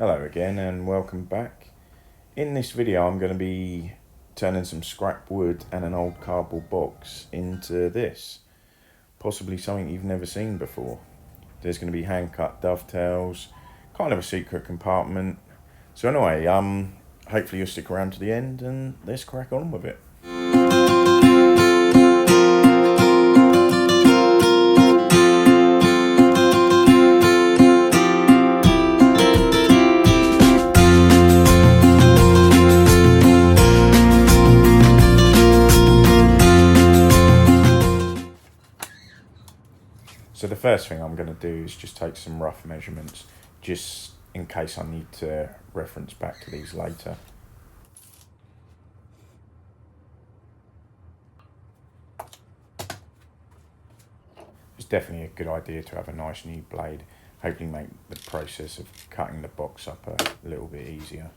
Hello again and welcome back. In this video I'm going to be turning some scrap wood and an old cardboard box into this. Possibly something you've never seen before. There's going to be hand cut dovetails, kind of a secret compartment. So anyway, hopefully you'll stick around to the end and let's crack on with it. So the first thing I'm going to do is just take some rough measurements, just in case I need to reference back to these later. It's definitely a good idea to have a nice new blade, hopefully make the process of cutting the box up a little bit easier.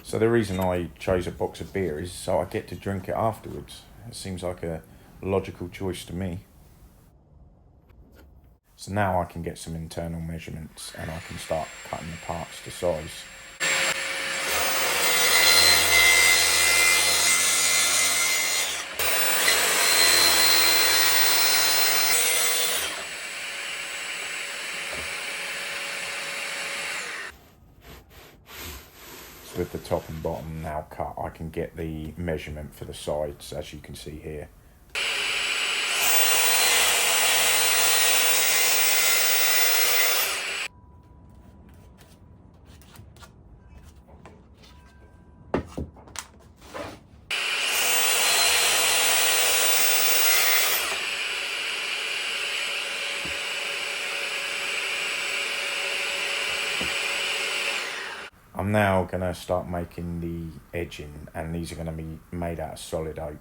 So the reason I chose a box of beer is so I get to drink it afterwards. It seems like a logical choice to me. So now I can get some internal measurements and I can start cutting the parts to size. With the top and bottom now cut, I can get the measurement for the sides, as you can see here. I'm now going to start making the edging, and these are going to be made out of solid oak.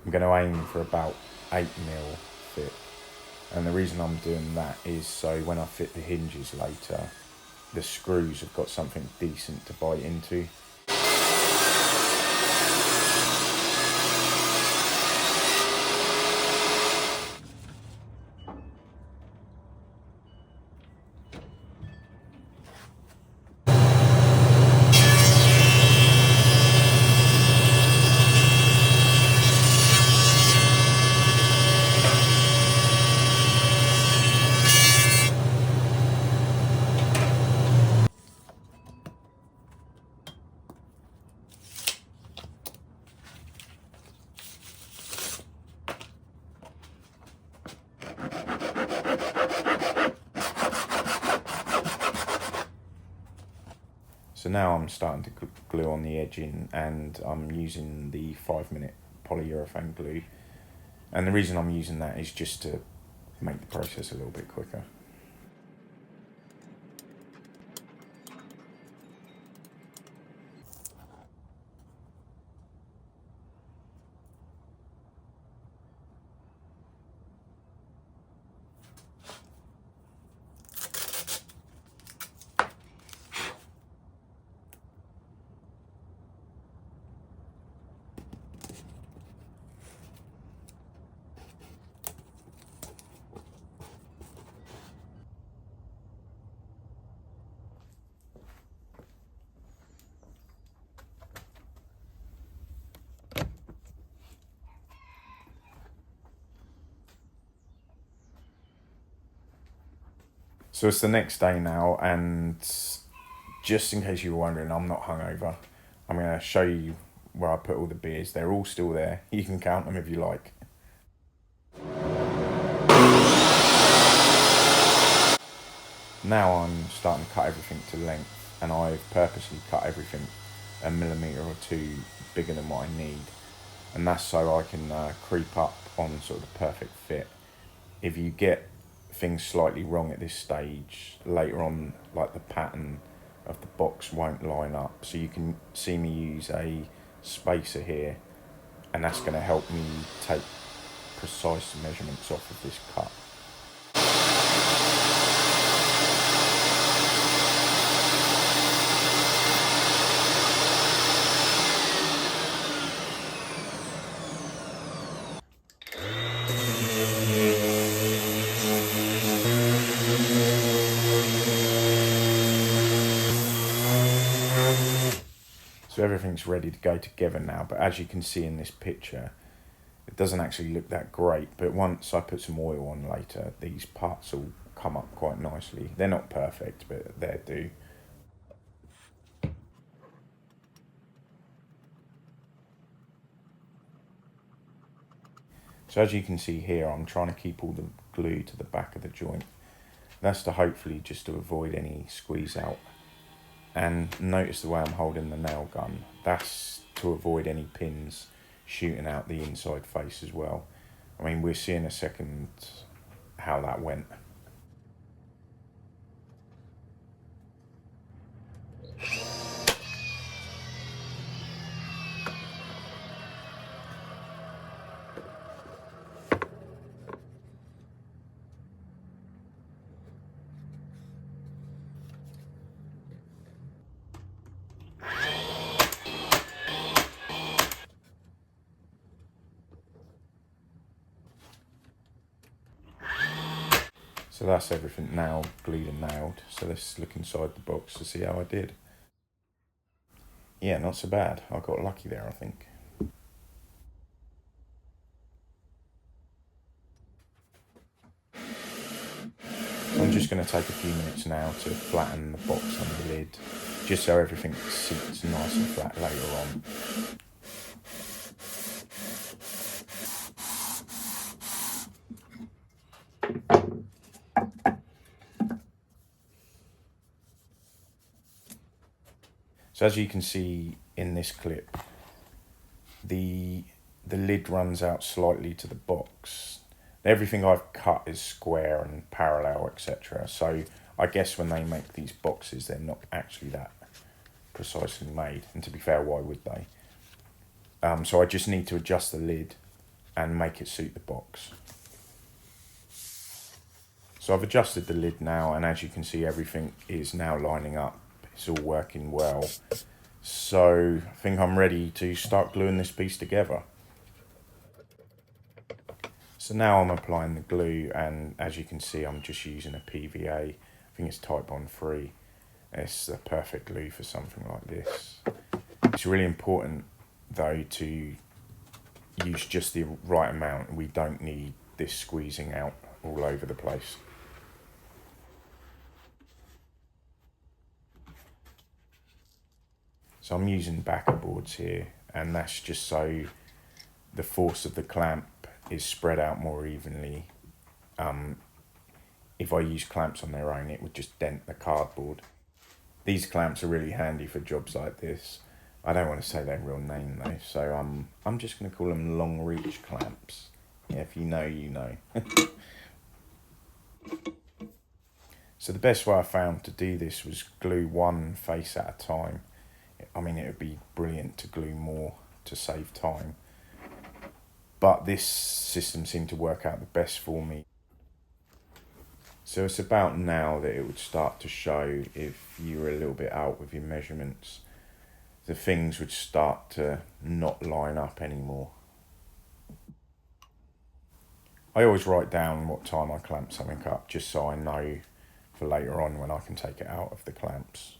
I'm going to aim for about 8mm fit, and the reason I'm doing that is so when I fit the hinges later, the screws have got something decent to bite into. So now I'm starting to glue on the edging, and I'm using the 5-minute polyurethane glue. And the reason I'm using that is just to make the process a little bit quicker. So it's the next day now, and just in case you were wondering, I'm not hungover. I'm going to show you where I put all the beers. They're all still there. You can count them if you like. Now I'm starting to cut everything to length, and I've purposely cut everything 1mm or 2 bigger than what I need. And that's so I can creep up on sort of the perfect fit. If you get things slightly wrong at this stage, later on, like the pattern of the box won't line up. So you can see me use a spacer here, and that's going to help me take precise measurements off of this cut. So everything's ready to go together now, but as you can see in this picture, it doesn't actually look that great, but once I put some oil on later, these parts will come up quite nicely. They're not perfect, but they do. So as you can see here, I'm trying to keep all the glue to the back of the joint. That's to hopefully just to avoid any squeeze out. And notice the way I'm holding the nail gun. That's to avoid any pins shooting out the inside face as well. I mean, we'll see in a second how that went. So that's everything now glued and nailed. So let's look inside the box to see how I did. Yeah, not so bad. I got lucky there, I think. I'm just going to take a few minutes now to flatten the box on the lid, just so everything sits nice and flat later on. So as you can see in this clip, the lid runs out slightly to the box. Everything I've cut is square and parallel, etc. So I guess when they make these boxes, they're not actually that precisely made. And to be fair, why would they? So I just need to adjust the lid and make it suit the box. So I've adjusted the lid now, and as you can see, everything is now lining up. It's all working well. So I think I'm ready to start gluing this piece together. So now I'm applying the glue, and as you can see, I'm just using a PVA. I think it's Type Bond 3. It's the perfect glue for something like this. It's really important though to use just the right amount. We don't need this squeezing out all over the place. So I'm using backer boards here, and that's just so the force of the clamp is spread out more evenly. If I use clamps on their own, it would just dent the cardboard. These clamps are really handy for jobs like this. I don't want to say their real name though, so I'm just going to call them long reach clamps. Yeah, if you know, you know. So the best way I found to do this was glue one face at a time. I mean, it would be brilliant to glue more to save time, but this system seemed to work out the best for me. So it's about now that it would start to show if you were a little bit out with your measurements. The things would start to not line up anymore. I always write down what time I clamp something up, just so I know for later on when I can take it out of the clamps.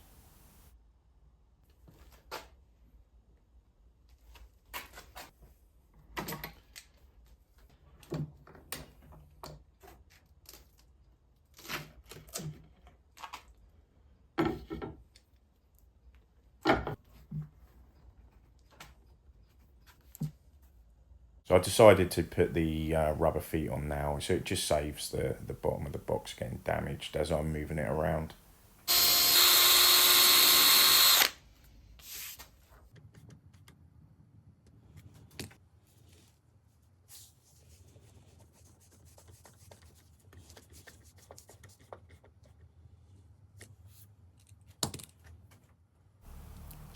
So I decided to put the rubber feet on now, so it just saves the bottom of the box getting damaged as I'm moving it around.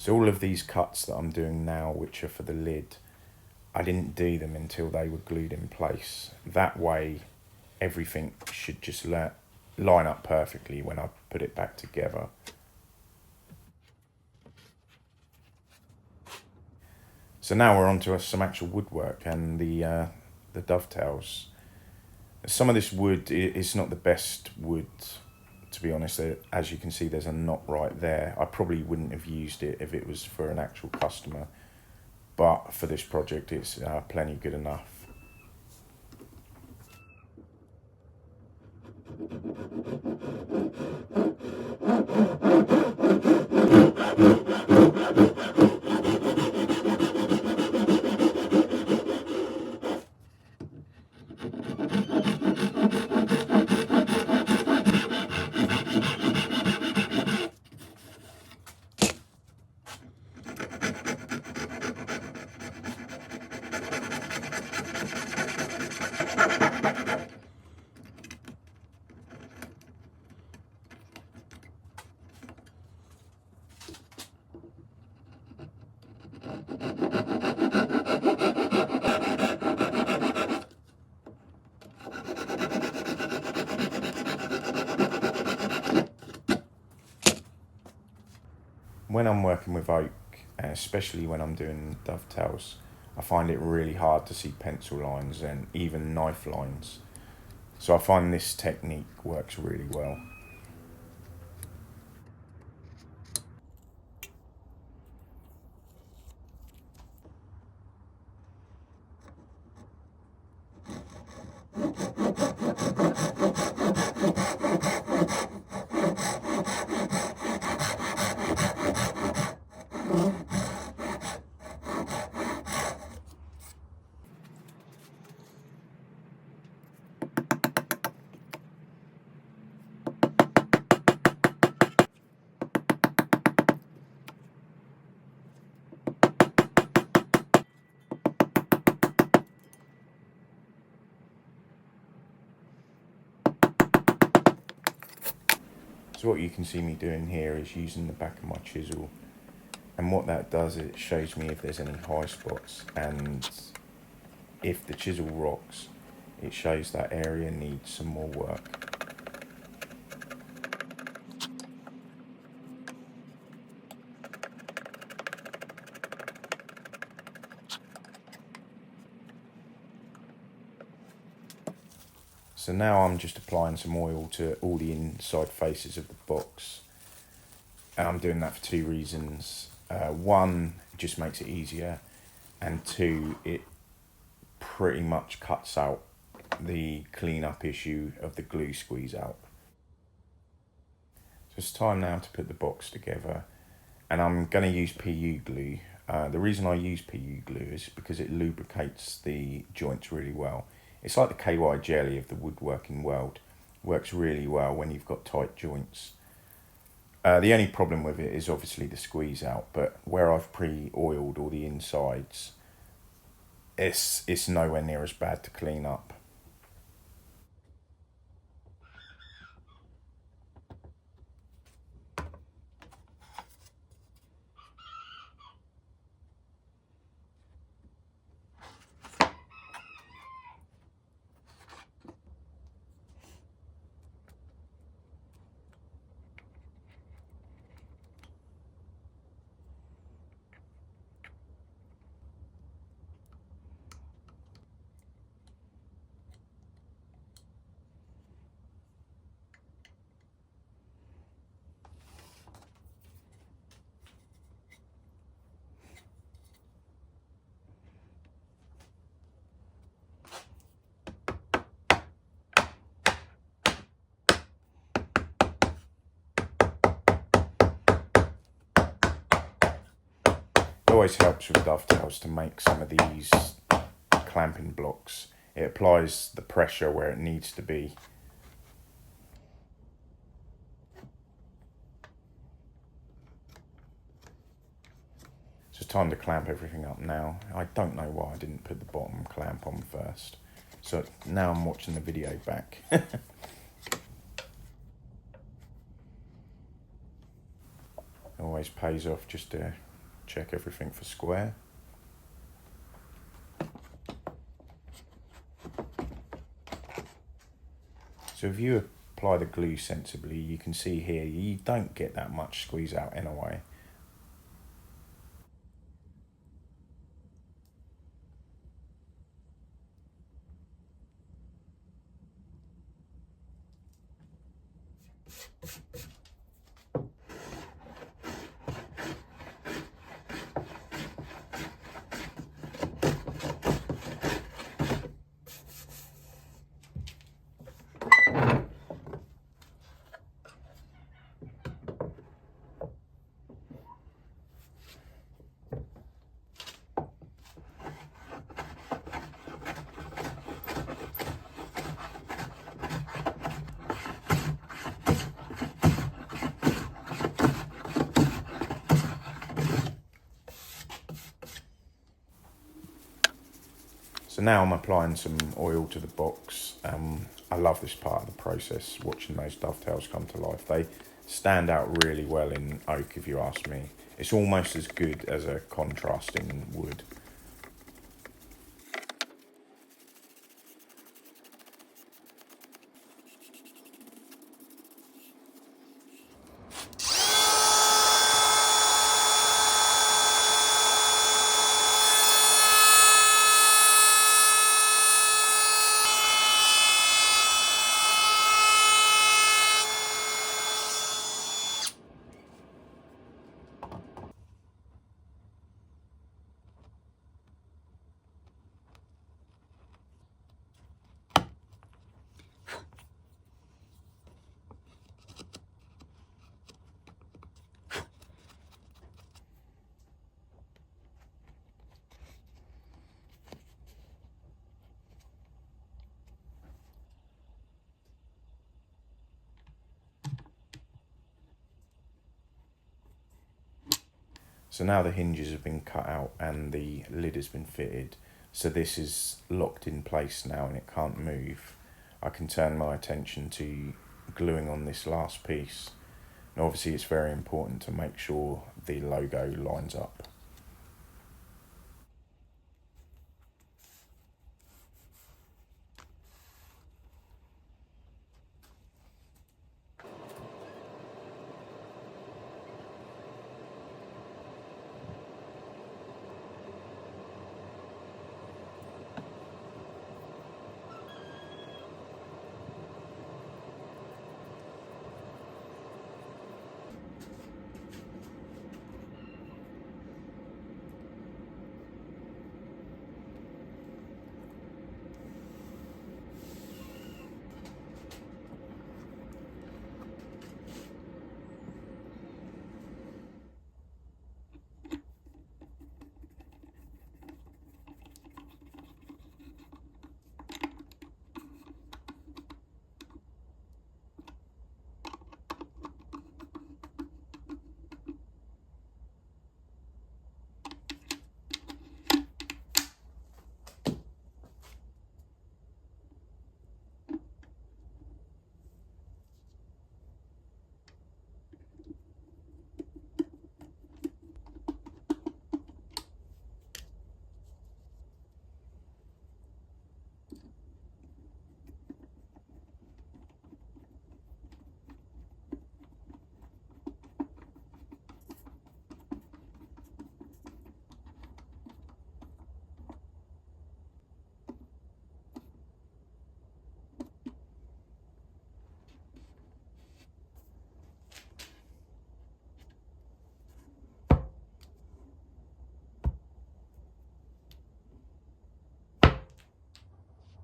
So all of these cuts that I'm doing now, which are for the lid, I didn't do them until they were glued in place. That way everything should just line up perfectly when I put it back together. So now we're on to some actual woodwork and the dovetails. Some of this wood is not the best wood, to be honest. As you can see, there's a knot right there. I probably wouldn't have used it if it was for an actual customer, but for this project it's plenty good enough. When I'm working with oak, and especially when I'm doing dovetails, I find it really hard to see pencil lines and even knife lines. So I find this technique works really well. So what you can see me doing here is using the back of my chisel, and what that does is it shows me if there's any high spots, and if the chisel rocks, it shows that area needs some more work. So now I'm just applying some oil to all the inside faces of the box. And I'm doing that for two reasons. One, it just makes it easier. And two, it pretty much cuts out the cleanup issue of the glue squeeze out. So it's time now to put the box together. And I'm going to use PU glue. The reason I use PU glue is because it lubricates the joints really well. It's like the KY jelly of the woodworking world. Works really well when you've got tight joints. The only problem with it is obviously the squeeze out, but where I've pre-oiled all the insides, it's nowhere near as bad to clean up. It always helps with dovetails to make some of these clamping blocks. It applies the pressure where it needs to be. So it's time to clamp everything up now. I don't know why I didn't put the bottom clamp on first. So now I'm watching the video back. It always pays off just to check everything for square. So if you apply the glue sensibly, you can see here you don't get that much squeeze out anyway. So now I'm applying some oil to the box. I love this part of the process, watching those dovetails come to life. They stand out really well in oak, if you ask me. It's almost as good as a contrasting wood. So now the hinges have been cut out and the lid has been fitted. So this is locked in place now and it can't move. I can turn my attention to gluing on this last piece. And obviously it's very important to make sure the logo lines up.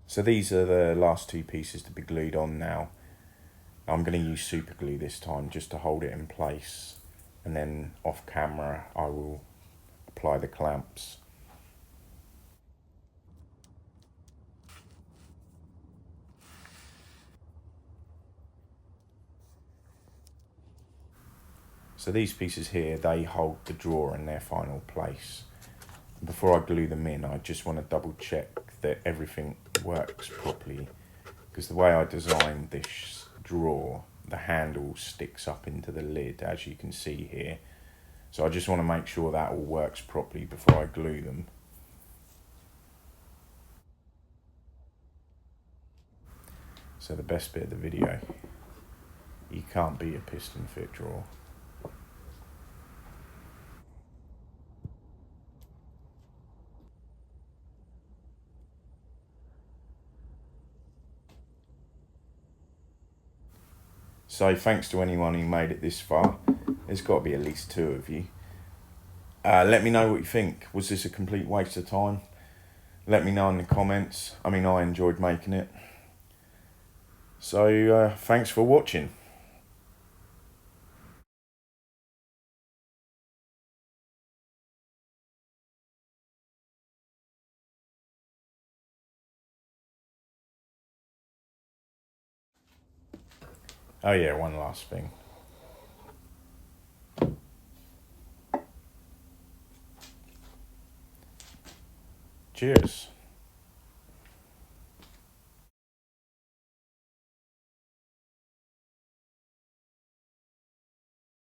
So these are the last two pieces to be glued on now. I'm going to use super glue this time just to hold it in place, and then off camera I will apply the clamps. So these pieces here, they hold the drawer in their final place. Before I glue them in, I just want to double check that everything works properly, because the way I designed this drawer, the handle sticks up into the lid, as you can see here. So I just want to make sure that all works properly before I glue them. So the best bit of the video, you can't beat a piston fit drawer. So thanks to anyone who made it this far. There's got to be at least 2 of you. Let me know what you think. Was this a complete waste of time? Let me know in the comments. I mean, I enjoyed making it. So thanks for watching. Oh yeah, one last thing. Cheers.